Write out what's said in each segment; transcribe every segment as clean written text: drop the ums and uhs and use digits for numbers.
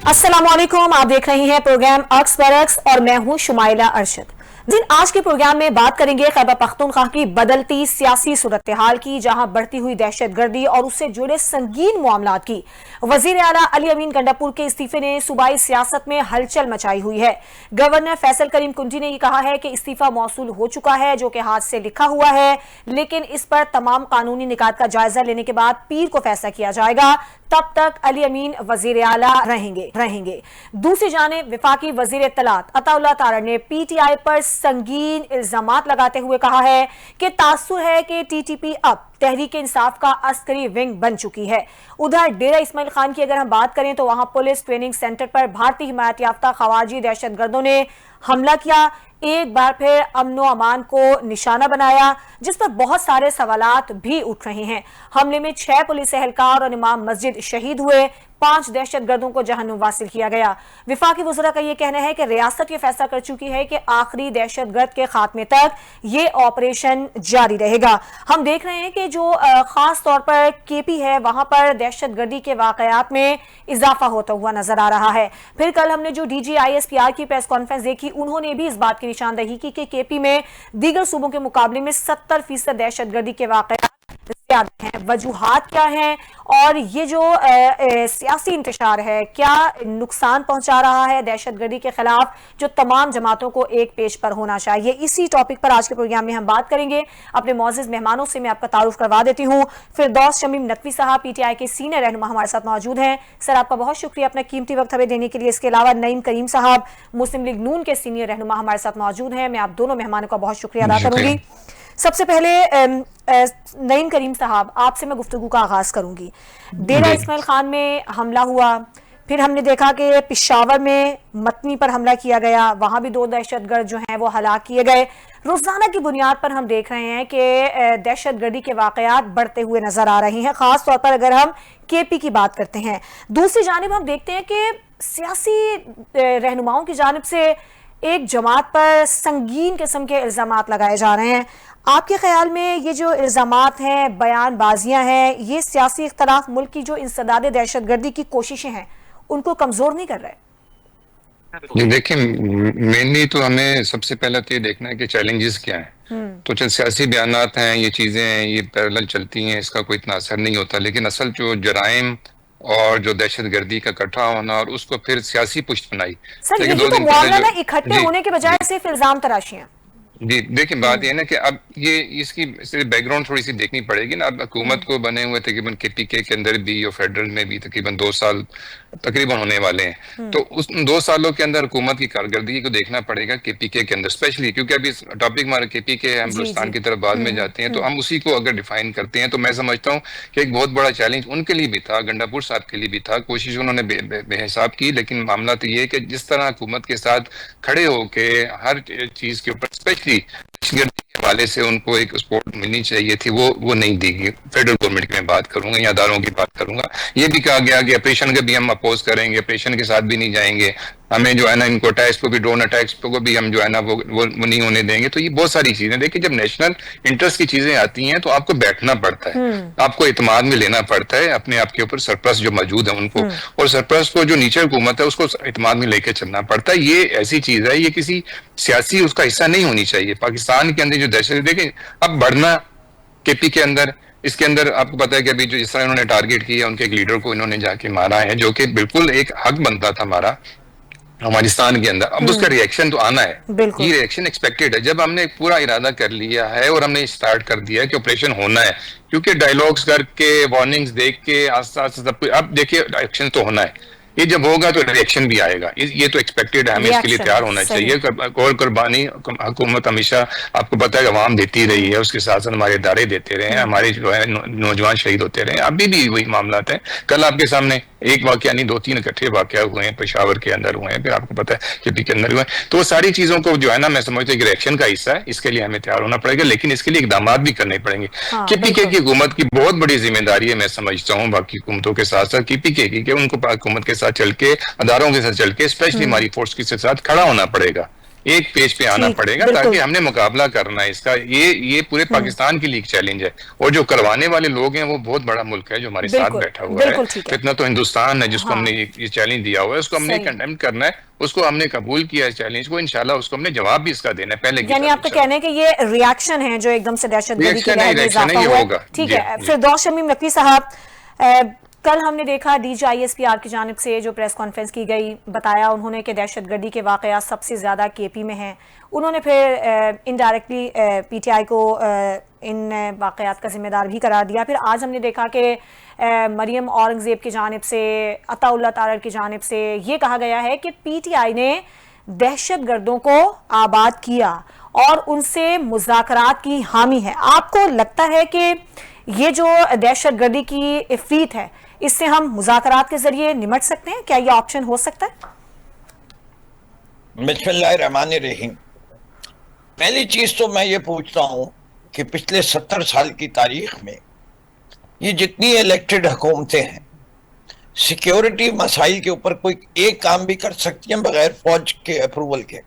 अस्सलामुअलैकुम, आप देख रही हैं प्रोग्राम अक्स बरक्स और मैं हूं शुमाइला अरशद। आज के प्रोग्राम में बात करेंगे खैबर पख्तूनख्वा की बदलती सियासी सूरत हाल की, जहां बढ़ती हुई दहशतगर्दी और उससे जुड़े संगीन मामलात की। वजीर आला अली अमीन गंडापुर के इस्तीफे ने सूबाई सियासत में हलचल मचाई हुई है। गवर्नर फैसल करीम कुंजी ने कहा है कि इस्तीफा मौसूल हो चुका है, जो कि हाथ से लिखा हुआ है, लेकिन इस पर तमाम कानूनी निकात का जायजा लेने के बाद पीर को फैसला किया जाएगा। तब तक अली अमीन वजीर आला रहेंगे। दूसरी जानिब विफाकी वजीर इत्तलात अताउल्लाह तारड़ ने पीटीआई पर संगीन इल्जामात लगाते हुए कहा है कि तासुर है कि टीटीपी अब तहरीक इंसाफ का अस्करी विंग बन चुकी है। उधर डेरा इस्माइल खान की अगर हम बात करें तो वहां पुलिस ट्रेनिंग सेंटर पर भारतीय हिमायत याफ्ता खवाजी दहशतगर्दों ने हमला किया, एक बार फिर अमनो अमान को निशाना बनाया, जिस पर बहुत सारे सवालात भी उठ रहे हैं। हमले में 6 पुलिस एहलकार और इमाम मस्जिद शहीद हुए, 5 दहशतगर्दों को जहन्नुम वासिल किया गया। विफाकी वज़रा का यह कहना है कि रियासत ये फैसला कर चुकी है कि आखिरी दहशतगर्द के खात्मे तक ये ऑपरेशन जारी रहेगा। हम देख रहे हैं कि जो खास तौर पर केपी है, वहां पर दहशतगर्दी के वाकयात में इजाफा होता हुआ नजर आ रहा है। फिर कल हमने जो DGISPR की प्रेस कॉन्फ्रेंस देखी, उन्होंने भी इस बात की निशानदही की कि केपी में दीगर सूबों के मुकाबले में 70% दहशतगर्दी के वाकयात ज्यादा हैं। वजूहात क्या हैं और ये जो सियासी इंतशार है क्या नुकसान पहुंचा रहा है दहशतगर्दी के खिलाफ, जो तमाम जमातों को एक पेज पर होना चाहिए। इसी टॉपिक पर आज के प्रोग्राम में हम बात करेंगे। अपने मौजूद मेहमानों से मैं आपका तारुफ करवा देती हूँ। फिरदौस शमीम नकवी साहब पीटीआई के सीनियर रहनुमा हमारे साथ मौजूद हैं। सर, आपका बहुत शुक्रिया अपना कीमती वक्त हमें देने के लिए। इसके अलावा नईम करीम साहब मुस्लिम लीग नून के सीनियर रहनुमा हमारे साथ मौजूद हैं। मैं आप दोनों मेहमानों का बहुत शुक्रिया अदा करूंगी। सबसे पहले नईम करीम साहब, आपसे मैं गुफ्तगू का आगाज करूंगी। डेरा इस्माइल खान में हमला हुआ, फिर हमने देखा कि पिशावर में मतनी पर हमला किया गया, वहां भी 2 दहशतगर्द जो हैं वो हलाक किए गए। रोजाना की बुनियाद पर हम देख रहे हैं कि दहशतगर्दी के वाकयात बढ़ते हुए नजर आ रहे हैं, खास तौर पर अगर हम केपी की बात करते हैं। दूसरी जानिब हम देखते हैं कि सियासी रहनुमाओं की जानिब से एक जमात पर संगीन किस्म के इल्जामात लगाए जा रहे हैं। आपके ख्याल में ये जो इल्जामात हैं, बयानबाजियां हैं, ये सियासी इख्तलाफ मुल्क की जो इंसदाद दहशतगर्दी की कोशिशें हैं उनको कमजोर नहीं कर रहे? जी देखिए, मेनली तो हमें सबसे पहले तो ये देखना है कि चैलेंजेस क्या हैं। तो जो सियासी बयानात हैं, ये चीजें हैं, ये पैरेलल चलती हैं, इसका कोई इतना असर नहीं होता। लेकिन असल जो जराइम और जो दहशतगर्दी का इकट्ठा होना और उसको फिर सियासी पुष्टपनाई, सर, यही तो मामला ना, इकट्ठे होने के बजाय सिर्फ इल्जाम तराशियां। जी देखिए, बात यह ना कि अब ये इसकी बैकग्राउंड थोड़ी सी देखनी पड़ेगी ना। अब हुकूमत को बने हुए तकरीबन केपीके के अंदर भी और फेडरल में भी तकरीबन 2 साल तकरीबन होने वाले हैं। तो उस 2 सालों के अंदर हुकूमत की कारकर्दगी को देखना पड़ेगा केपीके के अंदर, स्पेशली क्योंकि अभी टॉपिक हमारा केपीके, हम बलूचिस्तान की तरफ बाद में जाते हैं, तो हम उसी को अगर डिफाइन करते हैं तो मैं समझता हूँ कि एक बहुत बड़ा चैलेंज उनके लिए भी था, गंडापुर साहब के लिए भी था। कोशिश उन्होंने बेहिसाब की, लेकिन मामला तो ये है कि जिस तरह हुकूमत के साथ खड़े होके हर चीज के ऊपर, स्पेशली के हवाले से उनको एक सपोर्ट मिलनी चाहिए थी, वो नहीं दी गई। फेडरल गवर्नमेंट की मैं बात करूंगा या अदारों की बात करूंगा। ये भी कहा गया कि ऑपरेशन के भी हम अपोज करेंगे, ऑपरेशन के साथ भी नहीं जाएंगे, हमें जो है ना इनको अटैक्स को भी, ड्रोन अटैक्स को भी हम जो है ना वो नहीं होने देंगे। तो ये बहुत सारी चीजें, देखिए जब नेशनल इंटरेस्ट की चीजें आती हैं तो आपको बैठना पड़ता है, आपको इत्मीनान में लेना पड़ता है अपने आप के ऊपर, सरप्रस्त जो मौजूद है उनको, और सरप्रस्त को जो नीचे हुकूमत है उसको इत्मीनान में लेके चलना पड़ता है। ये ऐसी चीज है, ये किसी सियासी उसका हिस्सा नहीं होनी चाहिए। पाकिस्तान के अंदर जो दहशत, देखिए अब बढ़ना केपी के अंदर, इसके अंदर आपको पता है कि अभी जो जिस तरह इन्होंने टारगेट किया, उनके एक लीडर को इन्होंने जाके मारा है, जो कि बिल्कुल एक हक बनता था हमारा अफगानिस्तान के अंदर। अब उसका रिएक्शन तो आना है, ये रिएक्शन एक्सपेक्टेड है। जब हमने पूरा इरादा कर लिया है और हमने स्टार्ट कर दिया है कि ऑपरेशन होना है, क्योंकि डायलॉग्स करके, वार्निंग्स देख के आस्ते आस्ते सब कुछ, अब देखिए एक्शन तो होना है। ये जब होगा तो रिएक्शन भी आएगा, ये तो एक्सपेक्टेड है, हमें इसके लिए तैयार होना चाहिए। और कुर्बानी हुकूमत हमेशा आपको पता है अवाम देती रही है, उसके साथ साथ हमारे इदारे देते रहे हैं, हमारे जो है नौजवान शहीद होते रहे। अभी भी वही मामला है। कल आपके सामने एक वाकया नहीं, 2-3 इकट्ठे वाकया हुए हैं, पेशावर के अंदर हुए हैं, फिर आपको पता है केपी के अंदर हुए हैं। तो वो सारी चीजों को जो है ना, मैं समझता हूँ कि रिएक्शन का हिस्सा है, इसके लिए हमें तैयार होना पड़ेगा, लेकिन इसके लिए इकदाम भी करने पड़ेंगे। केपीके की हुकूमत की बहुत बड़ी जिम्मेदारी है, मैं समझता हूँ बाकी हुकूमतों के साथ साथ केपीके की, उनको हुकूमत के साथ चल के, अदारों के साथ चल के, स्पेशली हमारी फोर्स के साथ खड़ा होना पड़ेगा। एक पेज पे आना ठीक, पड़ेगा, बिल्कुल। ताकि हमने मुकाबला करना है इसका। ये पूरे पाकिस्तान के लिए एक चैलेंज है, और जो करवाने वाले लोग हैं वो बहुत बड़ा मुल्क है जो हमारे साथ बिल्कुल, बैठा हुआ है। बिल्कुल ठीक तो है। इतना तो हिंदुस्तान है जिसको हाँ, हमने ये चैलेंज दिया हुआ है, उसको हमने सही। कंडेम करना है, उसको हमने कबूल किया है चैलेंज को, इंशाल्लाह उसको हमने जवाब भी इसका देना है पहले की यानी तरह आपका इंशाल्लाह। कहना है कि ये रिएक्शन है जो एकदम से दहशतगर्दी की लहर में रिएक्शन है, इजाफा ये हुआ है। होगा। ठीक जी है, जी। फिरदौस शमीम नकवी साहब, कल हमने देखा DGISPR की जानिब से जो प्रेस कॉन्फ्रेंस की गई, बताया उन्होंने कि दहशतगर्दी के वाकयात सबसे ज़्यादा KP में हैं। उन्होंने फिर इनडायरेक्टली PTI को इन वाकयात का जिम्मेदार भी करार दिया। फिर आज हमने देखा कि मरियम औरंगज़ेब की जानिब से, अताउल्लाह तारर की जानिब से ये कहा गया है कि PTI ने दहशतगर्दों को आबाद किया और उनसे मुज़ाकरात की हामी है। आपको लगता है कि ये जो दहशतगर्दी की इफरीत है, इससे हम मुज़ाकरात के जरिए निमट सकते हैं? क्या ये ऑप्शन हो सकता है? बिस्मिल्लाहिर्रहमानिर्रहीम। पहली चीज तो मैं ये पूछता हूं कि पिछले 70 साल की तारीख में ये जितनी इलेक्टेड हुकूमतें हैं, सिक्योरिटी मसाइल के ऊपर कोई एक काम भी कर सकती हैं बगैर फौज के अप्रूवल के?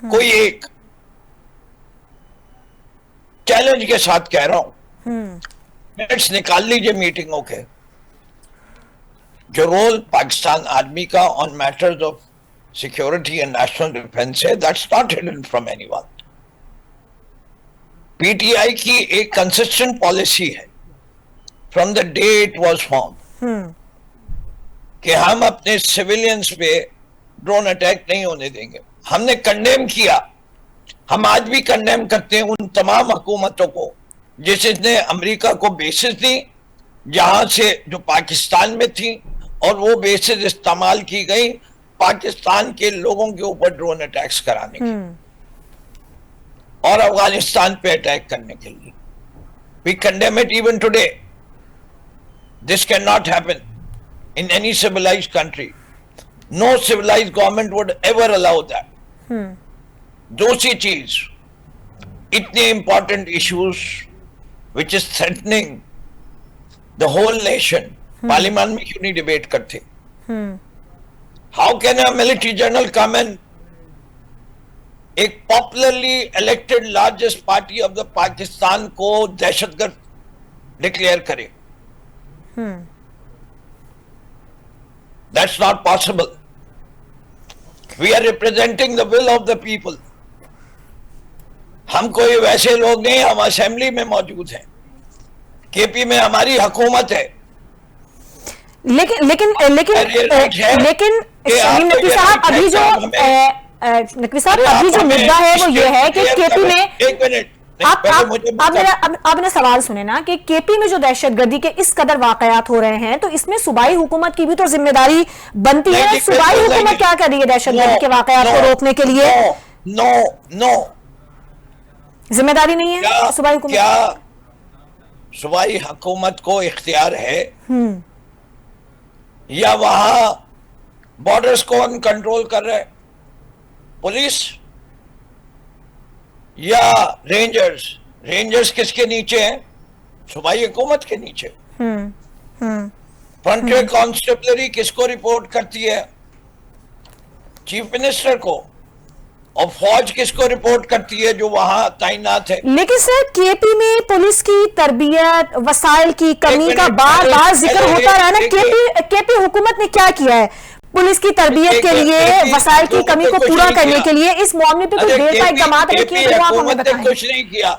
कोई एक? चैलेंज के साथ कह रहा हूं, मिनट्स निकाल लीजिए मीटिंगों के। जो रोल पाकिस्तान आर्मी का on matters of security and national defence है, that's not hidden from anyone. PTI की एक कंसिस्टेंट पॉलिसी है from the day it was form कि हम अपने सिविलियंस पे ड्रोन अटैक नहीं होने देंगे। हमने कंडेम किया, हम आज भी कंडेम करते हैं उन तमाम हुकूमतों को जिसने अमेरिका को बेसिस दी, जहां से जो पाकिस्तान में थी, और वो बेसिस इस्तेमाल की गई पाकिस्तान के लोगों के ऊपर ड्रोन अटैक्स कराने के और अफगानिस्तान पे अटैक करने के लिए। We condemn it even today. This can not happen in any civilized country. No civilized government would ever allow that. दूसरी चीज, इतने important issues which is threatening the whole nation, parliament में क्यों नहीं डिबेट करते? How can a military general come and एक popularly elected largest party of the Pakistan को दहशतगर्द declare करे? That's not possible. We are representing the will of the people. हम कोई वैसे लोग नहीं, हम असेंबली में मौजूद हैं। KP में हमारी हुकूमत है। लेकिन लेकिन लेकिन लेकिन शमीम नकवी साहब, अभी जो नकवी साहब अभी जो मुद्दा है वो ये है कि KP में, एक मिनट, आप मेरा सवाल सुने ना, कि KP में जो दहशतगर्दी के इस कदर वाकयात हो रहे हैं, तो इसमें सूबाई हुकूमत की भी तो जिम्मेदारी बनती है। सूबाई हुकूमत क्या कर रही है दहशतगर्दी के वाकयात को रोकने के लिए? नो, जिम्मेदारी नहीं है सूबाई हुकूमत? क्या सूबाई हुकूमत को इख्तियार है या वहां बॉर्डर्स को कौन कंट्रोल कर रहा है? पुलिस या रेंजर्स? रेंजर्स किसके नीचे हैं? सूबाई हुकूमत के नीचे। फ्रंटियर कांस्टेबलरी किसको रिपोर्ट करती है? चीफ मिनिस्टर को। और फौज किसको रिपोर्ट करती है जो वहां तैनात है? लेकिन सर, KP में पुलिस की तरबियत, वसाइल की कमी का बार बार जिक्र होता रहा ना। KP हुकूमत ने क्या किया है पुलिस की तरबियत के लिए, वसाइल की कमी को पूरा करने के लिए? इस मामले पे कोई देर का इक़दाम किए तो आप हमें बताएं। कुछ नहीं किया।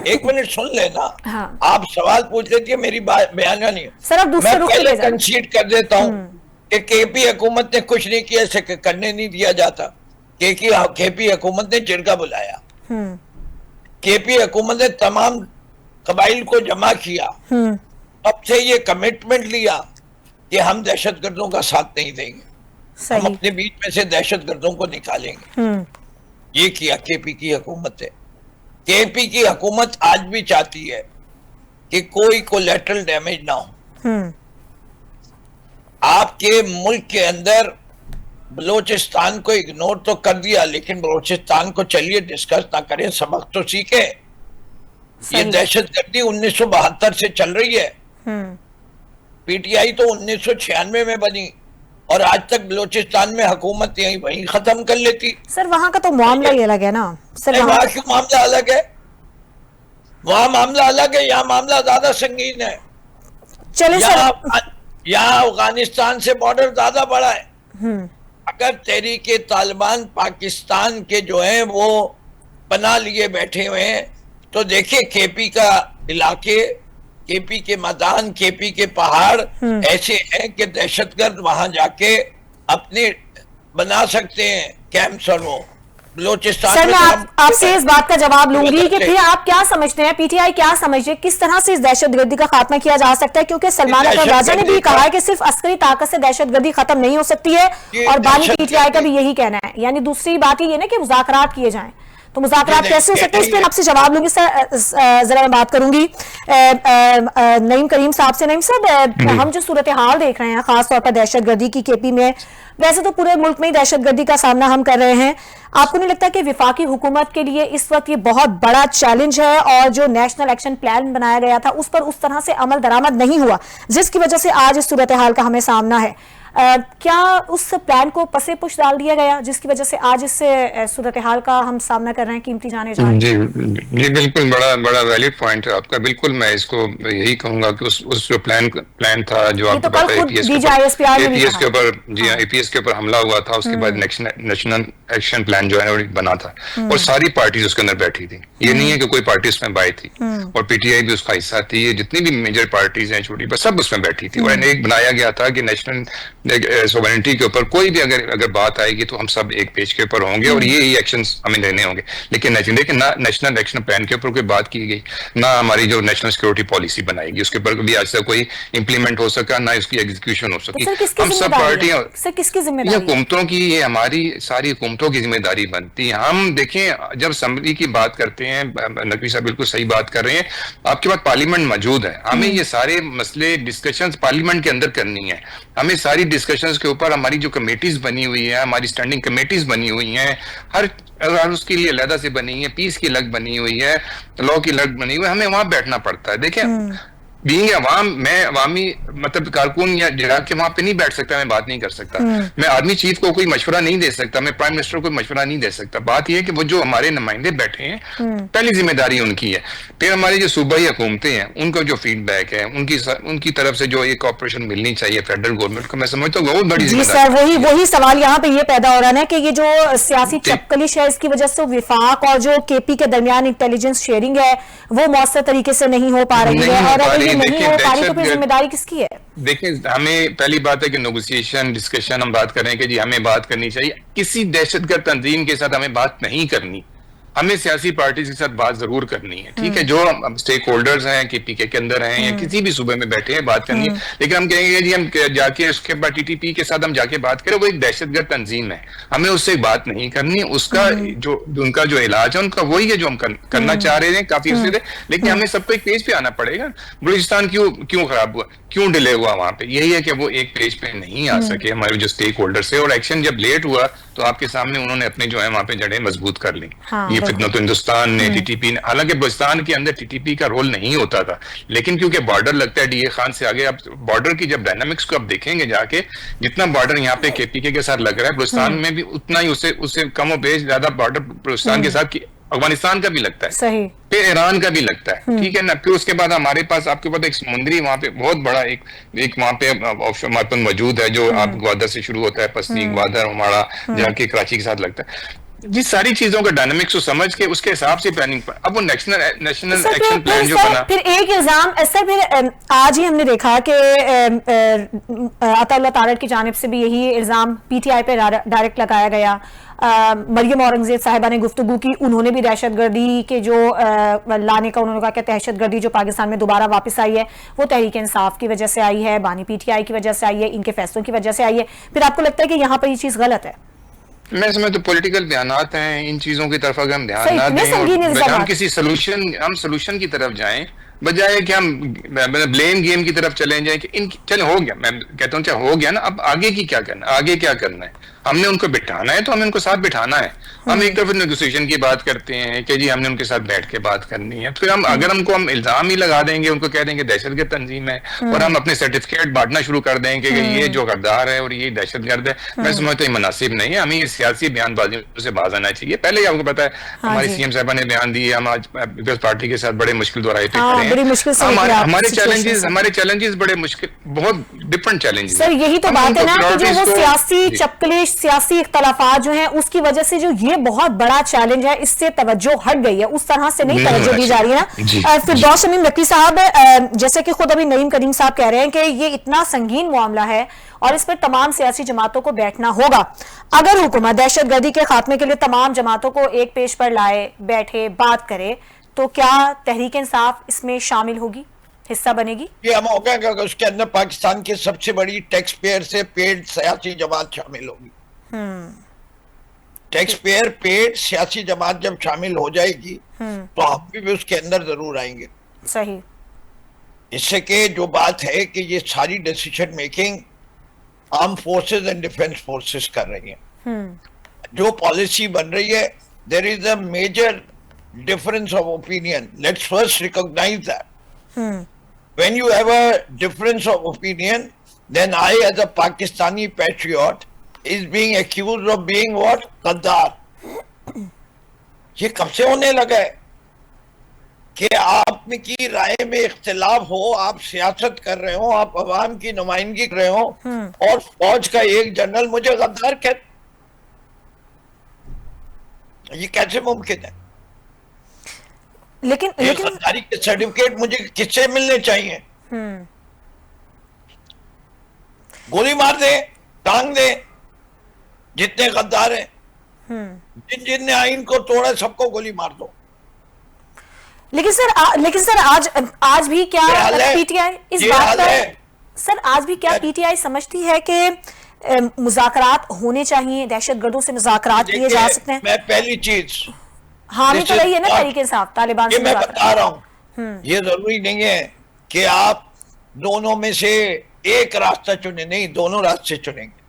एक मिनट सुन लेना। हाँ। आप सवाल पूछ लेती है, मेरी बयान नहीं है। सर, अब दूसरे रुख पे कंसीड कर देता हूँ कि KP हुकूमत ने कुछ नहीं किया, इसे करने नहीं दिया जाता। KP हुकूमत ने जिरगा बुलाया, KP हुकूमत ने तमाम कबाइल को जमा किया, अब से ये कमिटमेंट लिया कि हम दहशतगर्दों का साथ नहीं देंगे, हम अपने बीच में से दहशतगर्दों को निकालेंगे। ये किया KP की हुकूमत है। KP की हुकूमत आज भी चाहती है कि कोई कोलैटरल डैमेज ना हो। आपके मुल्क के अंदर बलोचिस्तान को इग्नोर तो कर दिया, लेकिन बलोचिस्तान को चलिए डिस्कस ना करें, सबक तो सीखे। ये दहशतगर्दी 1972 से चल रही है। PTI तो 1996 में बनी और आज तक बलोचिस्तान में हुकूमत यहीं वहीं खत्म कर लेती। सर वहां का तो मामला ही अलग है ना सर, वहां क्यों मामला अलग है? वहां मामला अलग है, यहाँ मामला ज्यादा संगीन है। चलिए सर, यहाँ अफगानिस्तान से बॉर्डर ज्यादा बड़ा है। अगर तहरीके तालिबान पाकिस्तान के जो हैं वो पनाह लिए बैठे हुए हैं, तो देखिए केपी का इलाके, केपी के मैदान, केपी के पहाड़ ऐसे हैं कि दहशतगर्द वहां जाके अपने बना सकते हैं कैंप्स। और वो बलोचिस्तान सर में मैं आपसे इस बात का जवाब लूंगी कि फिर आप क्या समझते हैं, पीटीआई क्या समझे, किस तरह से इस दहशतगर्दी का खात्मा किया जा सकता है? क्योंकि सलमान अकबर राजा ने भी कहा है कि सिर्फ अस्करी ताकत से दहशतगर्दी खत्म नहीं हो सकती है, और बानी पीटीआई का भी यही कहना है। यानी दूसरी बात ये ना कि मुज़ाकरात किए जाएं, तो मुज़ाकरात कैसे हो सकते हैं, इस पर आपसे जवाब लूंगी। सर जरा मैं बात करूंगी नईम करीम साहब से। नईम साहब, हम जो सूरत हाल देख रहे हैं खासतौर पर दहशतगर्दी की केपी में, वैसे तो पूरे मुल्क में ही दहशतगर्दी का सामना हम कर रहे हैं, आपको नहीं लगता कि विफाकी हुकूमत के लिए इस वक्त ये बहुत बड़ा चैलेंज है, और जो नेशनल एक्शन प्लान बनाया गया था उस पर उस तरह से अमल दरामद नहीं हुआ, जिसकी वजह से आज इस सूरत हाल का हमें सामना है? क्या उस प्लान को पसे पुश डाल दिया गया जिसकी वजह से आज इससे सूरत हाल का हम सामना कर रहे हैं, कीमती जाने जा रहे हैं? जी बिल्कुल, बड़ा वैलिड पॉइंट है आपका। बिल्कुल मैं इसको यही कहूंगा कि उस जो प्लान था, जो आपको पता है एपीएस के ऊपर, जी हाँ, एपीएस के ऊपर हमला हुआ था, उसके बाद नेशनल एक्शन प्लान जो है बना था, और सारी पार्टीज उसके अंदर बैठी थी। ये नहीं है कि कोई पार्टी उसमें बाई थी, और पीटीआई भी उसका हिस्सा थी। ये जितनी भी मेजर पार्टीज हैं छोटी बस सब उसमें बैठी थी, और एक बनाया गया था कि नेशनल सोवरेनिटी के ऊपर कोई भी अगर बात आएगी तो हम सब एक पेज के ऊपर होंगे, और ये ही एक्शंस हमें लेने होंगे। लेकिन देखिए ना नेशनल एक्शन प्लान के ऊपर कोई बात की गई, ना हमारी जो नेशनल सिक्योरिटी पॉलिसी बनाएगी उसके ऊपर भी आज तक कोई इंप्लीमेंट हो सका, ना इसकी एग्जीक्यूशन हो सकी। हम सब पार्टियां, किसकी जिम्मेदारी? हुकूमतों की, ये हमारी सारी हुकूमतों की जिम्मेदारी बनती है। हम देखें, जब असम्बली की बात करते हैं, नकवी साहब बिल्कुल सही बात कर रहे हैं, आपके पास पार्लियामेंट मौजूद है, हमें ये सारे मसले डिस्कशंस पार्लियामेंट के अंदर करनी है। हमें सारी डिस्कशंस के ऊपर हमारी जो कमेटीज बनी हुई है, हमारी स्टैंडिंग कमेटीज बनी हुई हैं, हर उसके लिए अलग से बनी है, पीस की अलग बनी हुई है, लॉ की अलग बनी हुई है, हमें वहां बैठना पड़ता है। देखें बीइंग अवाम, मैं अवामी मतलब कारकुन या जाके वहां पे नहीं बैठ सकता, मैं बात नहीं कर सकता, मैं आर्मी चीफ को कोई मशवरा नहीं दे सकता, मैं प्राइम मिनिस्टर को मशवरा नहीं दे सकता। बात यह है कि वो जो हमारे नुमाइंदे बैठे हैं, पहली जिम्मेदारी उनकी है। फिर हमारी जो सूबाई हुकूमतें हैं, उनको जो फीडबैक है, उनकी तरफ से जो एक ऑपरेशन मिलनी चाहिए फेडरल गवर्नमेंट को, मैं समझता हूँ बहुत बड़ी जिम्मेदारी। वही सवाल यहाँ पे ये पैदा हो रहा है कि ये जो सियासी चपकलिश है, इसकी वजह से विफाक और जो केपी के दरमियान इंटेलिजेंस शेयरिंग है वो मौसर तरीके से नहीं हो पा रही है, और अगर ये नहीं हो पा रही तो फिर जिम्मेदारी किसकी है? देखिए, हमें पहली बात है कि नेगोशिएशन डिस्कशन हम बात करें कि जी हमें बात करनी चाहिए, किसी दहशतगर्द तंजीम के साथ हमें बात नहीं करनी, हमें सियासी पार्टी के साथ बात जरूर करनी है, ठीक है, जो स्टेक होल्डर्स हैं कि पीके के अंदर हैं या किसी भी सूबे में बैठे हैं, बात करनी है। लेकिन हम कहेंगे जी हम जाके उसके बाद टीटीपी के साथ हम जाके बात करें, वो एक दहशतगर्द तंजीम है, हमें उससे बात नहीं करनी। उसका जो उनका जो इलाज है उनका वही है जो हम करना चाह रहे हैं काफी उससे, लेकिन हमें सबको एक पेज पे आना पड़ेगा। बलूचिस्तान क्यों खराब हुआ, क्यों डिले हुआ वहां पे, यही है कि वो एक पेज पे नहीं आ सके हमारे जो स्टेक होल्डर्स है, और एक्शन जब लेट हुआ तो आपके सामने उन्होंने अपने जो है वहां पे जड़ें मजबूत कर ली। ये फितना तो हिंदुस्तान ने, टीटीपी ने, हालांकि बलूचिस्तान के अंदर टीटीपी का रोल नहीं होता था, लेकिन क्योंकि बॉर्डर लगता है डीए खान से आगे, अब बॉर्डर की जब डायनामिक्स को आप देखेंगे जाके, जितना बॉर्डर यहाँ पे केपीके के साथ लग रहा है, बलूचिस्तान में भी उतना ही उससे कम और बेश ज्यादा बॉर्डर बलूचिस्तान के साथ अफगानिस्तान का भी लगता है, सही, फिर ईरान का भी लगता है, ठीक है ना। फिर उसके बाद हमारे पास आपके पास एक समुद्री वहां पे बहुत बड़ा एक वहां पे ऑप्शन हमारे पास मौजूद है, जो आप ग्वादर से शुरू होता है, पसनी ग्वादर हमारा जाके कराची के साथ लगता है। जिस सारी चीजों का डायनामिक्स को समझ के उसके हिसाब से प्लानिंग पर, अब वो नेशनल एक्शन प्लान जो बना, फिर एक इल्जाम सर, फिर आज ही हमने देखा कि अताउल्लाह तारड़ की जानिब से भी यही इल्जाम पीटीआई पे डायरेक्ट लगाया गया। मरियम औरंगजेब साहिबा ने गुफ्तगू की, उन्होंने भी दहशतगर्दी के जो लाने का उन्होंने कहा कि दहशतगर्दी जो पाकिस्तान में दोबारा वापस आई है वो तहरीक इंसाफ की वजह से आई है, बानी पीटीआई की वजह से आई है, इनके फैसलों की वजह से आई है। फिर आपको लगता है कि यहाँ पर ये चीज गलत है? मैं समझता हूँ पॉलिटिकल बयानात हैं, इन चीजों की तरफ अगर हम ध्यान ना दें, हम किसी सोल्यूशन की तरफ जाएं, बजाय कि हम ब्लेम गेम की तरफ चले जाएं कि चले हो गया, मैं कहता हूँ चाहे हो गया ना, अब आगे की क्या करना, आगे क्या करना है, हमने उनको बिठाना है तो हमें उनको साथ बिठाना है। हम एक तरफ नेगोशिएशन की बात करते हैं कि जी हमने उनके साथ बैठ के बात करनी है, फिर हम अगर हम इल्जाम ही लगा देंगे, उनको कह देंगे दहशतगर्द तंजीम है और हम अपने सर्टिफिकेट बांटना शुरू कर देंगे कि ये जो गद्दार है और ये दहशतगर्द है, मैं समझता हूँ मुनासिब नहीं है। हमें ये सियासी बयानबाजियों से बाज आना चाहिए। पहले ही आपको पता है हमारी सीएम साहबा ने बयान दिए, हम आज पीपल्स पार्टी के साथ बड़े मुश्किल दौराहे पे खड़े हैं। हमारे चैलेंजेस बड़े मुश्किल, बहुत डिफरेंट चैलेंजेस। सर यही तो बात है ना कि जो वो सियासी चपकले, सियासी इख्तलाफात जो हैं उसकी वजह से जो ये बहुत बड़ा चैलेंज है, इससे तवज्जो हट गई है, उस तरह से नहीं तवज्जो दी जा रही है ना। फिरदौस शमीम नकवी साहब, जैसे कि खुद अभी नईम करीम साहब कह रहे हैं कि ये इतना संगीन मामला है और इस पर तमाम सियासी जमातों को बैठना होगा। अगर हुकूमत दहशतगर्दी के खात्मे के लिए तमाम जमातों को एक पेज पर लाए, बैठे, बात करे, तो क्या तहरीक इंसाफ इसमें शामिल होगी, हिस्सा बनेगी? ये हम होगा कि उसके अंदर पाकिस्तान की सबसे बड़ी टैक्स पेयर से पेड सियासी जमात शामिल होगी। टैक्स पेयर पेड सियासी जमात जब शामिल हो जाएगी तो हम भी उसके अंदर जरूर आएंगे। सही। इससे कि जो बात है कि ये सारी decision making armed forces and defence forces कर रही हैं। जो पॉलिसी बन रही है, there is a major difference of opinion. Let's first recognise that. When you have a difference of opinion, then I, as a Pakistani patriot, is being accused of being what? गद्दार। ये कब से होने लगा है कि आपकी राय में इख्तिलाफ हो, आप सियासत कर रहे हो, आप अवाम की नुमाइंदगी कर रहे हो और फौज का एक जनरल मुझे गद्दार कहते, ये कैसे मुमकिन है? लेकिन गद्दारी के सर्टिफिकेट मुझे किससे मिलने चाहिए? गोली मार दे, टांग दे, जितने गद्दार हैं, जिन ने आइन को तोड़ा सबको गोली मार दो। लेकिन सर आज भी क्या पीटीआई इस बात पर, सर आज भी क्या पीटीआई समझती है कि मुज़ाकरात होने चाहिए, दहशतगर्दों से मुज़ाकरात किए जा सकते हैं? मैं पहली चीज हामी तो रही है ना तहरीक इंसाफ तालिबान से। मैं बता रहा हूँ, ये जरूरी नहीं है कि आप दोनों में से एक रास्ता चुने, नहीं, दोनों रास्ते चुनेंगे।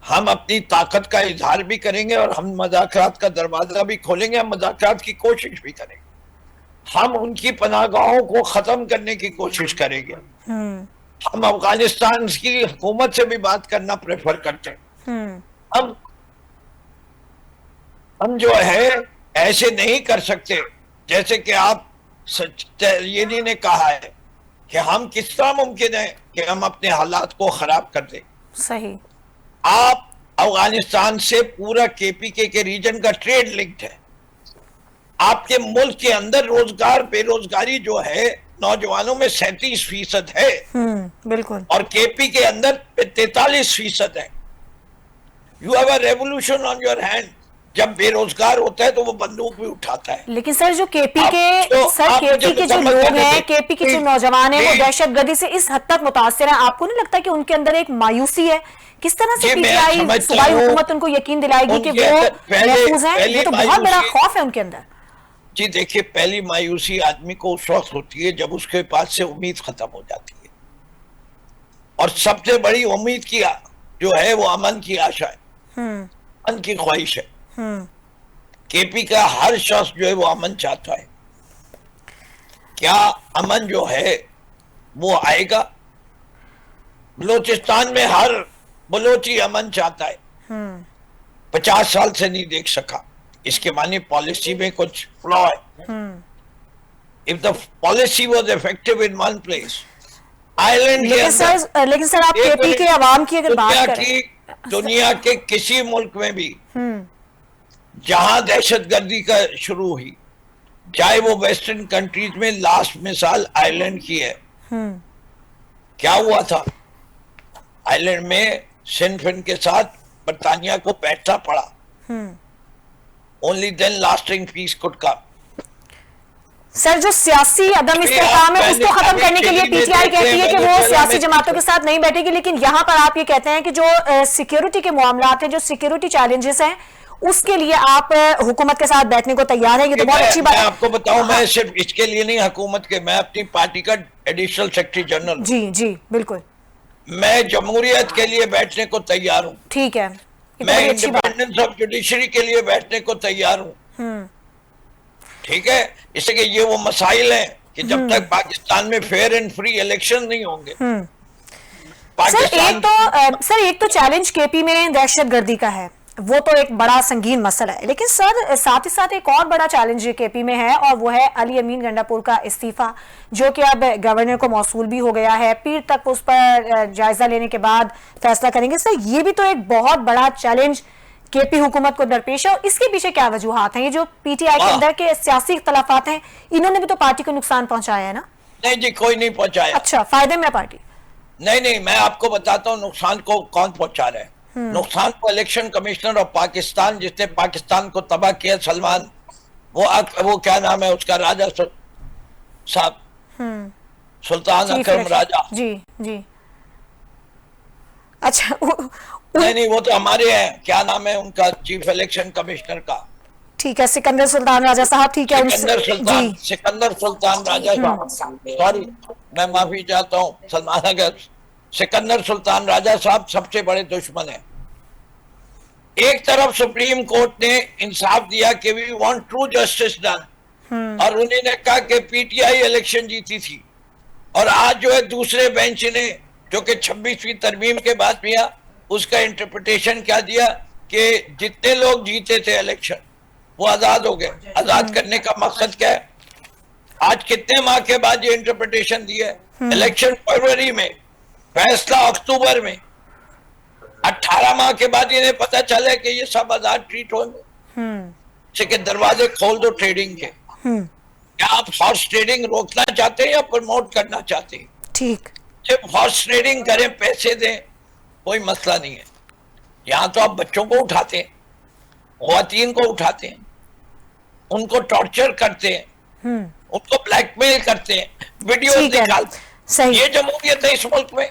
हम अपनी ताकत का इजहार भी करेंगे और हम मुज़ाकरात का दरवाजा भी खोलेंगे, हम मुज़ाकरात की कोशिश भी करेंगे, हम उनकी पनाहगाहों को खत्म करने की कोशिश करेंगे। हम अफगानिस्तान की हुकूमत से भी बात करना प्रेफर करते हैं। हम जो है ऐसे नहीं कर सकते जैसे कि आप ये ने कहा है कि हम किस तरह मुमकिन है कि हम अपने हालात को खराब कर दें। सही। आप अफगानिस्तान से पूरा केपीके के रीजन का ट्रेड लिंक्ड है। आपके मुल्क के अंदर रोजगार, बेरोजगारी जो है नौजवानों में 37% है। बिल्कुल। और केपी के अंदर 43% है। You have a revolution on your hand. जब बेरोजगार होता है तो वो बंदूक भी उठाता है। लेकिन सर जो केपी के जो लोग हैं, केपी के जो नौजवान हैं, वो दहशतगर्दी से इस हद तक मुतासिर हैं, आपको नहीं लगता कि उनके अंदर एक मायूसी है? किस तरह से पीटीआई सूबाई हुकूमत उनको यकीन दिलाएगी कि वो महफूज हैं? ये तो बहुत बड़ा खौफ है उनके अंदर। जी देखिए, पहली मायूसी आदमी को उस वक्त होती है जब उसके पास से उम्मीद खत्म हो जाती है, और सबसे बड़ी उम्मीद की जो है वो अमन की आशा है, अमन की ख्वाहिश है। केपी का हर शख्स जो है वो अमन चाहता है। क्या अमन जो है वो आएगा? बलोचिस्तान में हर बलोची अमन चाहता है। 50 साल से नहीं देख सका। इसके माने पॉलिसी में कुछ फ्लॉ है। If the policy was effective in one place, island के अंदर, लेकिन सर आप केपी के अवाम की अगर बात करें, दुनिया के किसी मुल्क में भी जहां दहशतगर्दी का शुरू हुई, चाहे वो वेस्टर्न कंट्रीज में, लास्ट मिसाल आयरलैंड की है। क्या हुआ था? आयरलैंड में सिन फिन के साथ बरतानिया को बैठना पड़ा। Only then lasting peace could come. Sir जो सियासी अदम इस्तेहकाम है उसको खत्म करने के लिए पीटीआई कहती है कि वो सियासी जमातों के साथ नहीं बैठेगी, लेकिन यहाँ पर आप ये कहते हैं कि जो सिक्योरिटी के मामलात हैं, जो सिक्योरिटी चैलेंजेस हैं, उसके लिए आप हुकूमत के साथ बैठने को तैयार है। ये तो बहुत अच्छी बात है। मैं आपको बताऊं, मैं सिर्फ इसके लिए नहीं हुकूमत के, मैं अपनी पार्टी का एडिशनल सेक्रेटरी जनरल। जी बिल्कुल। मैं जमहूरियत के लिए बैठने को तैयार हूं। ठीक है। मैं बड़ी अच्छी बात। इंडिपेंडेंस ऑफ जुडिशरी के लिए बैठने को तैयार हूं। ठीक है, इसलिए ये वो मसाइल हैं कि जब तक पाकिस्तान में फेयर एंड फ्री इलेक्शन नहीं होंगे, पाकिस्तान सर एक तो चैलेंज केपी में दहशतगर्दी का है, वो तो एक बड़ा संगीन मसला है, लेकिन सर साथ ही साथ एक और बड़ा चैलेंज केपी में है और वो है अली अमीन गंडापुर का इस्तीफा, जो कि अब गवर्नर को मौसूल भी हो गया है। पीर तक उस पर जायजा लेने के बाद फैसला करेंगे। सर ये भी तो एक बहुत बड़ा चैलेंज केपी हुकूमत को दरपेश है, और इसके पीछे क्या वजूहात हैं? ये जो पीटीआई के अंदर के सियासी इख्तलाफात हैं, इन्होंने भी तो पार्टी को नुकसान पहुंचाया है ना? नहीं जी, कोई नहीं पहुंचाया। अच्छा, फायदे में पार्टी? नहीं, मैं आपको बताता हूँ नुकसान को कौन पहुंचा रहा है। नुकसान को इलेक्शन कमिश्नर ऑफ पाकिस्तान, जिसने पाकिस्तान को तबाह किया, सलमान, वो क्या नाम है उसका, राजा साहब, सुल्तान अकरम राजा। जी अच्छा नहीं, वो तो हमारे हैं, क्या नाम है उनका, चीफ इलेक्शन कमिश्नर का? ठीक है, सिकंदर सुल्तान राजा साहब। ठीक है, सिकंदर सुल्तान राजा साहब, सॉरी मैं माफी चाहता हूँ सलमान, अगर सिकंदर सुल्तान राजा साहब सबसे बड़े दुश्मन है। एक तरफ सुप्रीम कोर्ट ने इंसाफ दिया कि we want true justice done, और उन्होंने कहा कि पीटीआई इलेक्शन जीती थी, और आज जो है दूसरे बेंच ने, जो कि 26वीं तरमीम के बाद दिया, उसका इंटरप्रिटेशन क्या दिया कि जितने लोग जीते थे इलेक्शन वो आजाद हो गए। आजाद करने का मकसद क्या है? आज कितने माह के बाद ये इंटरप्रिटेशन दिया है? इलेक्शन फरवरी में, फैसला अक्टूबर में, 18 माह के बाद इन्हें पता चला कि ये सब आजाद ट्रीट होंगे। कि दरवाजे खोल दो ट्रेडिंग के। क्या आप हॉर्स ट्रेडिंग रोकना चाहते हैं या प्रमोट करना चाहते हैं? ठीक, सिर्फ हॉर्स ट्रेडिंग करें, पैसे दें, कोई मसला नहीं है। यहाँ तो आप बच्चों को उठाते हैं, ख्वातीन को उठाते हैं, उनको टॉर्चर करते हैं, उनको ब्लैकमेल करते हैं, वीडियो निकालते हैं। ये जमहूरियत है इस मुल्क में?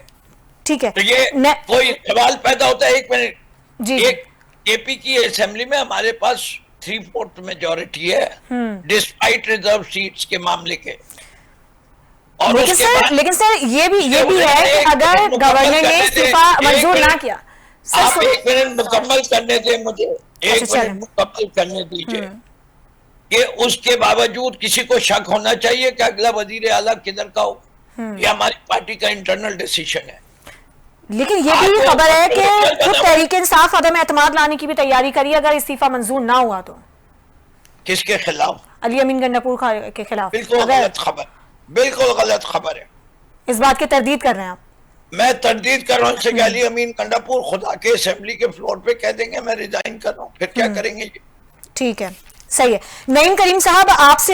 ठीक है, तो ये कोई सवाल पैदा होता है। एक मिनट, एक केपी की असेंबली में हमारे पास 3/4 मेजॉरिटी है, डिस्पाइट रिजर्व सीट्स के मामले के। और लेकिन सर ये भी है कि अगर गवर्नर ने इस्तीफा मंजूर ना किया, आप एक मिनट मुकम्मल करने दें मुझे, एक मिनट मुकम्मल करने दीजिए, कि उसके बावजूद किसी को शक होना चाहिए कि अगला वजीर आला किधर का हो। ये हमारी पार्टी का इंटरनल डिसीजन है। लेकिन ये भी खबर है कि खुद तहरीक इंसाफ अदम एतमाद लाने की भी तैयारी करी अगर इस्तीफा मंजूर ना हुआ तो। किसके खिलाफ? अली अमीन गंडापुर के खिलाफ। बिल्कुल गलत खबर, बिल्कुल गलत खबर है। इस बात की तरदीद कर रहे हैं आप? मैं तरदीद कर रहा हूँ। अली अमीन गंडापुर खुदा के असेंबली के फ्लोर पे कह देंगे मैं रिजाइन कर रहा हूँ, फिर क्या करेंगे ये? ठीक है, सही है। नईम करीम साहब, आपसे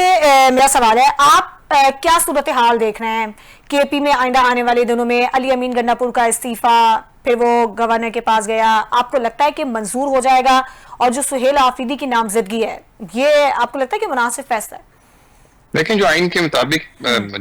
मेरा सवाल है, आप क्या सूरत हाल देख रहे हैं केपी में आइंदा आने वाले दिनों में? अली अमीन गंडापुर का इस्तीफा, फिर वो गवर्नर के पास गया, आपको लगता है कि मंजूर हो जाएगा? और जो सुहेल आफरीदी की नामजदगी है, ये आपको लगता है कि मुनासिब फैसला है? लेकिन जो आइन के मुताबिक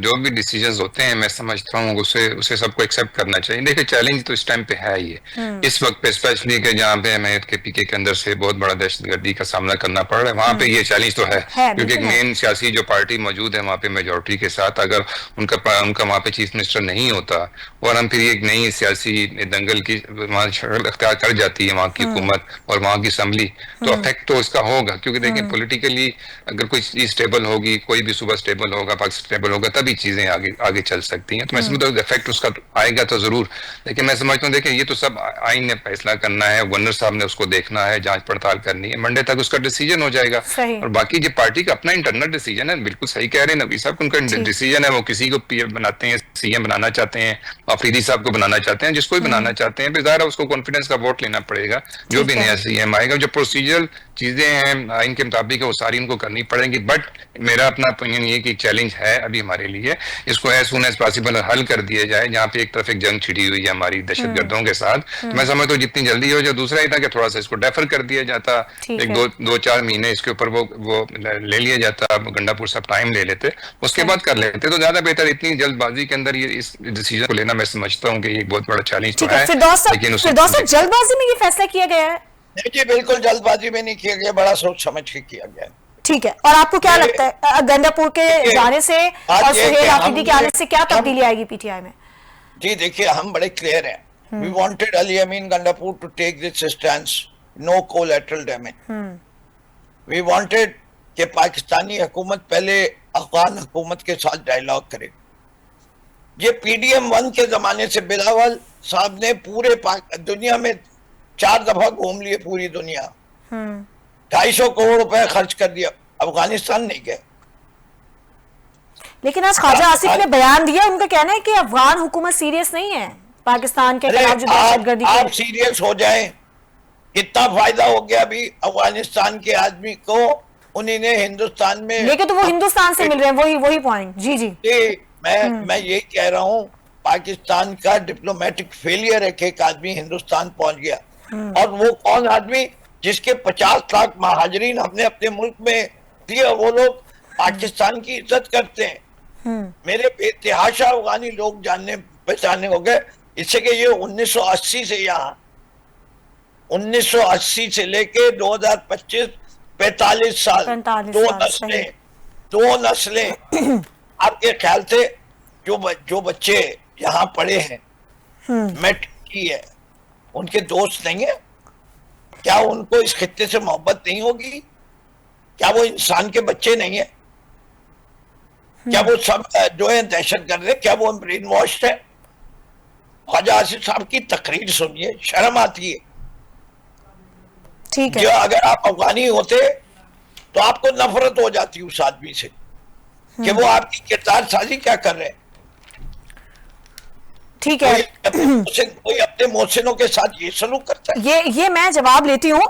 जो भी डिसीजंस होते हैं, मैं समझता हूँ उसे सबको एक्सेप्ट करना चाहिए। देखिए, चैलेंज तो इस टाइम पे है ही है, इस वक्त पे स्पेशली कि जहाँ पे हमें केपीके के अंदर से बहुत बड़ा दहशतगर्दी का सामना करना पड़ रहा है, वहाँ पे ये चैलेंज तो है क्योंकि एक मेन सियासी जो पार्टी मौजूद है वहाँ पे मेजोरिटी के साथ, अगर उनका वहाँ पे चीफ मिनिस्टर नहीं होता और हम फिर एक नई सियासी दंगल की वहाँ अख्तियार कर जाती है वहाँ की हुकूमत और वहाँ की असम्बली, तो अफेक्ट तो इसका होगा। क्योंकि देखिए, पॉलिटिकली अगर कोई चीज स्टेबल होगी, कोई भी सुबह स्टेबल होगा, पाकिस्तान स्टेबल होगा, तभी चीजें आगे चल सकती हैं। तो मैं समझता हूँ इफेक्ट उसका आएगा तो जरूर, लेकिन मैं समझता हूँ देखिए, ये तो सब आइन ने फैसला करना है, गवर्नर साहब ने उसको देखना है, जांच पड़ताल करनी है, मंडे तक उसका डिसीजन हो जाएगा। और बाकी जो पार्टी का अपना इंटरनल डिसीजन है, बिल्कुल सही कह रहे हैं नबी साहब, उनका डिसीजन है, वो किसी को पीएम बनाते हैं, सीएम बनाना चाहते हैं, अफरीदी साहब को बनाना चाहते हैं, जिसको भी बनाना चाहते हैं, बेजार उसको कॉन्फिडेंस का वोट लेना पड़ेगा। जो भी नया सीएम आएगा, जो प्रोसीजरल चीजें हैं आइन के मुताबिक वो सारी उनको करनी पड़ेंगी। बट मेरा अपना ओपिनियन ये कि चैलेंज है अभी हमारे लिए, इसको एज सून एज पॉसिबल हल कर दिया जाए। जहाँ पे एक तरफ एक जंग छिड़ी हुई है हमारी दहशतगर्दों के साथ, तो मैं समझता हूँ जितनी जल्दी हो जाए। दूसरा ही था कि थोड़ा सा इसको डेफर कर दिया जाता, एक 2-4 महीने इसके ऊपर वो ले लिया जाता, गंडापुर साहब टाइम ले लेते, उसके बाद कर लेते तो ज्यादा बेहतर। इतनी जल्दबाजी के अंदर ये इस डिसीजन को लेना मैं समझता हूँ कि ये बहुत बड़ा चैलेंज तो है। लेकिन जल्दबाजी में ये फैसला किया गया है? जी बिल्कुल जल्दबाजी में नहीं किया गया, बड़ा सोच समझ के किया गया। ठीक है, और आपको क्या लगता है गंडापुर के जाने से और सुहेल आफरीदी के आने से क्या तब्दीली आएगी पीटीआई में? जी देखिए, हम बड़े क्लियर हैं, we wanted Ali Amin Gandapur to take this stand no collateral damage. We wanted कि पाकिस्तानी हुकूमत पहले अफगान हुकूमत के साथ डायलॉग करे। ये PDM-1 के जमाने से बिलावल साहब ने पूरे दुनिया में 4 दफा घूम लिए, पूरी दुनिया, 250 करोड़ रुपए खर्च कर दिया, अफगानिस्तान नहीं गए। लेकिन आज ख्वाजा आसिफ ने बयान दिया, उनका कहना है कि अफगान हुकूमत सीरियस नहीं है पाकिस्तान के खिलाफ जो दहशतगर्दी आप सीरियस हो जाएं, कितना फायदा हो गया अभी अफगानिस्तान के आदमी को, उन्हीं ने हिंदुस्तान में, लेकिन तो वो हिंदुस्तान से मिल रहे हैं, वही पॉइंट। जी जी मैं यही कह रहा हूँ, पाकिस्तान का डिप्लोमेटिक फेलियर है कि एक आदमी हिंदुस्तान पहुंच गया, और वो कौन आदमी जिसके 50 लाख महाजरीन हमने अपने मुल्क में दिए, वो लोग पाकिस्तान की इज्जत करते हैं। मेरे बेतहाशा अफगानी लोग जानने पहचाने हो गए इससे कि ये 1980 से यहाँ 1980 से लेके 2025 45 साल, 2 नस्लें आपके ख्याल से जो बच्चे यहाँ पढ़े हैं, मेट की है, उनके दोस्त नहीं है क्या? उनको इस खित्ते से मोहब्बत नहीं होगी क्या? वो इंसान के बच्चे नहीं है क्या? वो सब जो है दहशतगर्द है क्या? वो ब्रेन वॉश है? ख्वाजा आसिफ साहब की तकरीर सुनिए, शर्म आती है। ठीक है, जो अगर आप अफगानी होते तो आपको नफरत हो जाती उस आदमी से कि वो आपकी किरदार साजी क्या कर रहे हैं। ठीक है, कोई अपने मोहसिनों के साथ ये सलूक करता है। ये मैं जवाब लेती हूँ।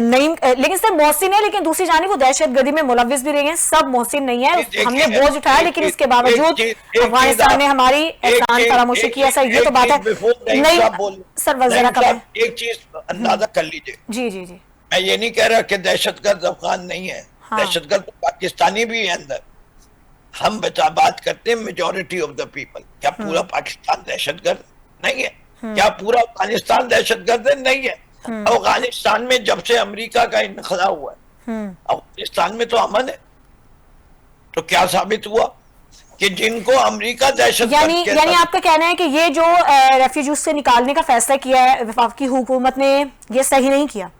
नईम, लेकिन सर मोहसिन है, लेकिन दूसरी जानिब वो दहशतगर्दी में मुलविस भी रहे हैं। सब मोहसिन नहीं है, हमने बोझ उठाया, लेकिन इसके बावजूद अफगानिस्तान ने हमारी एहसान फरामोशी किया। सर ये तो बात है। नहीं सर, वज़ीर का एक चीज अंदाजा कर लीजिए। जी जी जी, मैं ये नहीं कह रहा कि दहशतगर्द अफगान नहीं है, दहशतगर्द पाकिस्तानी भी है अंदर। हम बात करते हैं मेजॉरिटी ऑफ द पीपल। क्या पूरा पाकिस्तान दहशतगर्द नहीं है? क्या पूरा अफगानिस्तान दहशतगर्द नहीं है? अफगानिस्तान में जब से अमेरिका का इनखला हुआ है, अफगानिस्तान में तो अमन है। तो क्या साबित हुआ कि जिनको अमेरिका दहशतगर्द, यानी आपका कहना है कि ये जो रेफ्यूजीज से निकालने का फैसला किया है वफाकी हुकूमत ने, ये सही नहीं किया,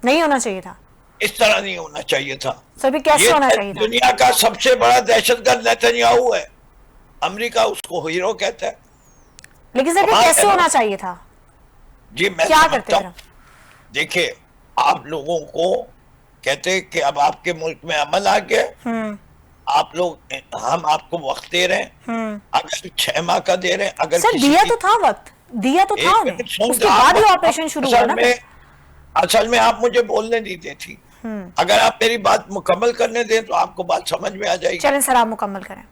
नहीं होना चाहिए था, इस तरह नहीं होना चाहिए था। सर कैसे होना चाहिए था? दुनिया का सबसे बड़ा दहशतगर्द नेतन्याहू है, अमेरिका उसको हीरो कहता है। लेकिन सर कैसे होना चाहिए था? जी मैं क्या करते हैं? देखिए, आप लोगों को कहते कि अब आपके मुल्क में अमन आ गया, आप लोग, हम आपको वक्त दे रहे हैं, अगर 6 माह का दे रहे हैं, अगर सर दिया तो था वक्त, दिया तो था उन्हें, उसके बाद ही ऑपरेशन शुरू हुआ ना। असल में आप मुझे बोलने नहीं देती। अगर आप मेरी बात मुकम्मल करने दें तो आपको बात समझ में आ जाएगी। चलें सर, आप मुकम्मल करें।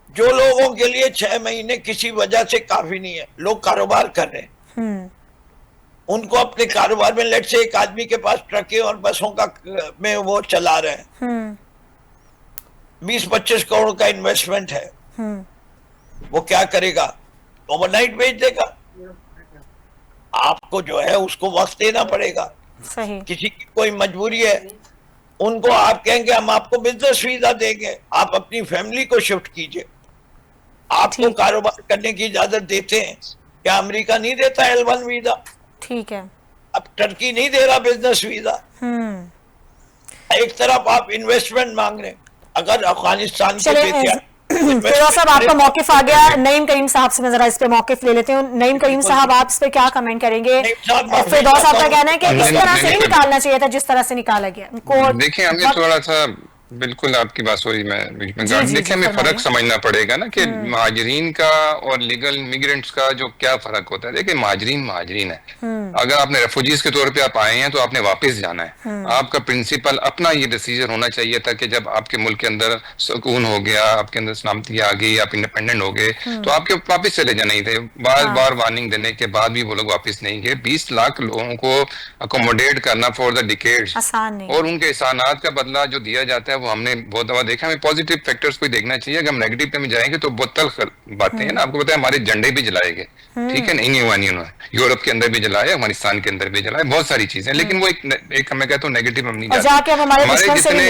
जो लोगों के लिए 6 महीने किसी वजह से काफी नहीं है, लोग कारोबार कर रहे हैं, उनको अपने कारोबार में, लेट से एक आदमी के पास ट्रकें और बसों का में वो चला रहे हैं, 20-25 करोड़ का इन्वेस्टमेंट है, वो क्या करेगा? ओवरनाइट बेच देगा। आपको जो है उसको वक्त देना पड़ेगा। सही। किसी की कोई मजबूरी है, उनको आप कहेंगे हम आपको बिजनेस वीजा देंगे, आप अपनी फैमिली को शिफ्ट कीजिए। आपको कारोबार करने की इजाजत देते हैं क्या? अमेरिका नहीं देता L1 वीजा, ठीक है। अब टर्की नहीं दे रहा बिजनेस वीजा। एक तरफ आप इन्वेस्टमेंट मांग रहे हैं। अगर अफगानिस्तान के फिरोज साहब आपका मौकिफ आ गया, नईम करीम साहब से मैं जरा इस पे मौकिफ ले लेते हूँ। नईम करीम साहब, आप इस पे क्या कमेंट करेंगे? फिरोज साहब का कहना है कि इस तरह से नहीं निकालना चाहिए था जिस तरह से निकाला गया। देखिए, हमें थोड़ा सा, बिल्कुल आपकी बात हो रही, मैं बीच में देखिए, हमें फर्क समझना पड़ेगा ना कि महाजरीन का और लीगल इमिग्रेंट्स का जो क्या फर्क होता है। देखिए, महाजरीन है, अगर आपने रेफ्यूजीज के तौर पे आप आए हैं तो आपने वापस जाना है। आपका प्रिंसिपल अपना ये डिसीजन होना चाहिए था कि जब आपके मुल्क के अंदर सुकून हो गया, आपके अंदर सलामती आ गई, आप इंडिपेंडेंट हो गए, तो आपके वापस चले जाना ही थे। बार बार वार्निंग देने के बाद भी वो लोग वापस नहीं गए। 20 लाख लोगों को अकोमोडेट करना फॉर द डिकेड्स, और उनके एहसानात का बदला जो दिया जाता है वो हमने बहुत दफा देखा। हमें पॉजिटिव फैक्टर्स को देखना चाहिए। अगर हम नेगेटिव पे में जाएंगे तो बहुत तल्ख बातें हैं ना। आपको पता है, हमारे झंडे भी जलाए गए, ठीक है, नहीं हुआ नहीं उन्होंने, यूरोप के अंदर भी जलाए, अफगानिस्तान के अंदर भी जलाए, बहुत सारी चीजें, लेकिन वो एक मैं कहता हूँ नेगेटिव हम नहीं जाते। हमारे जितने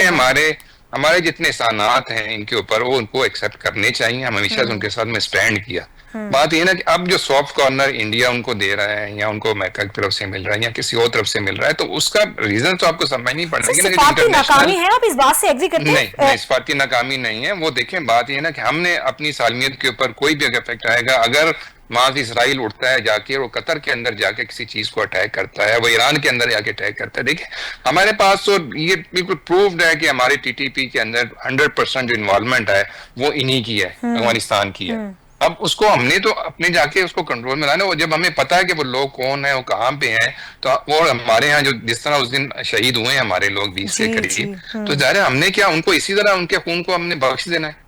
हमारे जितने एहसानात हैं इनके ऊपर वो उनको एक्सेप्ट करने चाहिए। हम हमेशा से उनके साथ में स्टैंड किया। बात ये ना कि अब जो सॉफ्ट कॉर्नर इंडिया उनको दे रहा है या उनको अमेरिका की तरफ से मिल रहा है या किसी और तरफ से मिल रहा है, तो उसका रीजन तो आपको समझनी पड़ेगी ना कि सिफारती नाकामी है, आप इस बात से एग्री करते हैं? नहीं, सिफारती नाकामी नहीं है वो। देखें बात ये ना कि हमने अपनी सालमियत के ऊपर कोई भी इफेक्ट आएगा अगर वहां से इसराइल उठता है जाके, वो कतर के अंदर जाके किसी चीज को अटैक करता है, वो ईरान के अंदर जाके अटैक करता है। देखिए हमारे पास तो ये बिल्कुल प्रूव्ड है कि हमारे टीटीपी के अंदर 100% जो इन्वॉल्वमेंट है वो इन्हीं की है, अफगानिस्तान की है। अब उसको हमने तो अपने जाके उसको कंट्रोल में लाना, जब हमें पता है कि वो लोग कौन है, वो कहाँ पे हैं, तो वो हमारे यहाँ जो जिस तरह उस दिन शहीद हुए हैं हमारे लोग 20 के करीब, तो जाहिर है हमने क्या उनको इसी तरह उनके खून को हमने बख्श देना है?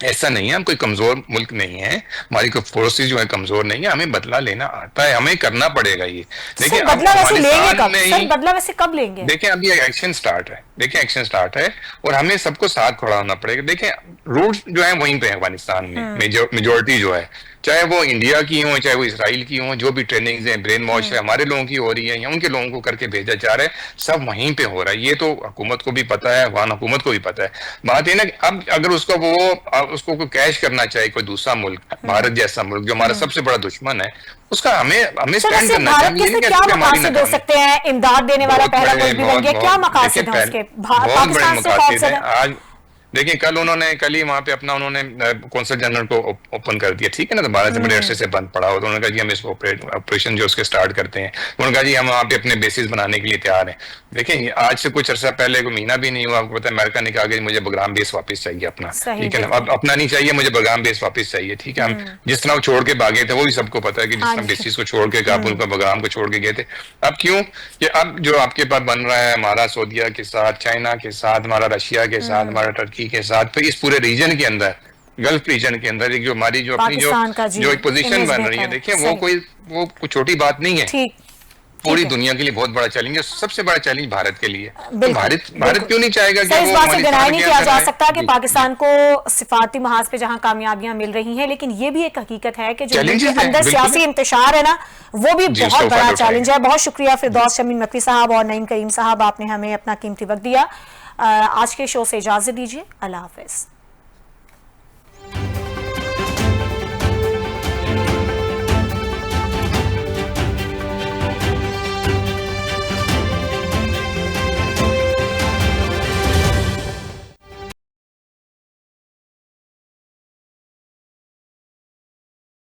ऐसा नहीं है, हम कोई कमजोर मुल्क नहीं है, हमारी कोई फोर्सेज जो है कमजोर नहीं है, हमें बदला लेना आता है, हमें करना पड़ेगा ये। देखिए बदला वैसे लेंगे कब सर? बदला वैसे कब लेंगे? देखें अभी एक्शन स्टार्ट है, देखिए एक्शन स्टार्ट है और हमें सबको साथ खड़ा होना पड़ेगा। देखें रूट्स जो है वहीं पे है अफगानिस्तान में, मेजोरिटी जो है, चाहे वो इंडिया की हो चाहे वो इसराइल की हो, जो भी ट्रेनिंग है ब्रेन वॉश है हमारे लोगों की हो रही है या उनके लोगों को करके भेजा जा रहा है, सब वहीं पे हो रहा है। ये तो हुकूमत को भी पता है, अफगान हुकूमत को भी पता है। बात है ना कि अब अगर उसको कोई कैश करना चाहे कोई दूसरा मुल्क, भारत जैसा मुल्क जो हमारा सबसे बड़ा दुश्मन है, उसका हमें स्टैंड करना चाहिए। क्या मकासद हो सकते हैं? इमदाद देने वाला पहला मुल्क भी बन गया, क्या मकासद है उसके? बहुत बड़े मकासद हैं। आज देखिए कल ही वहां पे अपना उन्होंने कौंसल जनरल को ओपन कर दिया, ठीक है ना, तो भारत से बड़े अरसे से बंद पड़ा हो, तो उन्होंने कहा जी हम इसको ऑपरेशन जो उसके स्टार्ट करते हैं। उन्होंने कहा जी हम वहां पे अपने बेसिस बनाने के लिए तैयार हैं। देखिए आज से कुछ अर्सा पहले, कोई महीना भी नहीं हुआ, आपको पता है अमेरिका ने कहा कि मुझे बगराम बेस वापस चाहिए अपना, ठीक है ना, अब अपना नहीं चाहिए, मुझे बगराम बेस वापस चाहिए, ठीक है। हम जिस तरह वो छोड़ के भागे थे वो भी सबको पता है कि जिस तरह बेसिस को छोड़ के काबुल को बगराम को छोड़ के गए थे। अब क्यों कि अब जो आपके पास बन रहा है हमारा सऊदीया के साथ, चाइना के साथ, हमारा रशिया के साथ, हमारा टर्की के साथ, तो इस पूरे रीजन के अंदर, गल्फ रीजन के अंदर एक जो हमारी जो अपनी जो एक पोजीशन बन रही है, देखिए वो कोई छोटी बात नहीं है, पूरी दुनिया के लिए बहुत बड़ा चैलेंज है, सबसे बड़ा चैलेंज भारत के लिए। तो भारत क्यों नहीं चाहेगा कि इस बात से डिनाई नहीं किया जा सकता कि पाकिस्तान को सिफारती महाज पे जहां कामयाबियां मिल रही हैं, लेकिन ये भी एक हकीकत है कि जो अंदर सियासी इंतशार है ना, वो भी बहुत बड़ा चैलेंज है। बहुत शुक्रिया फिरदौस शमीम नकवी साहब और नईम करीम साहब, आपने हमें अपना कीमती वक्त दिया। आज के शो से इजाजत दीजिए, अल्लाह हाफिज।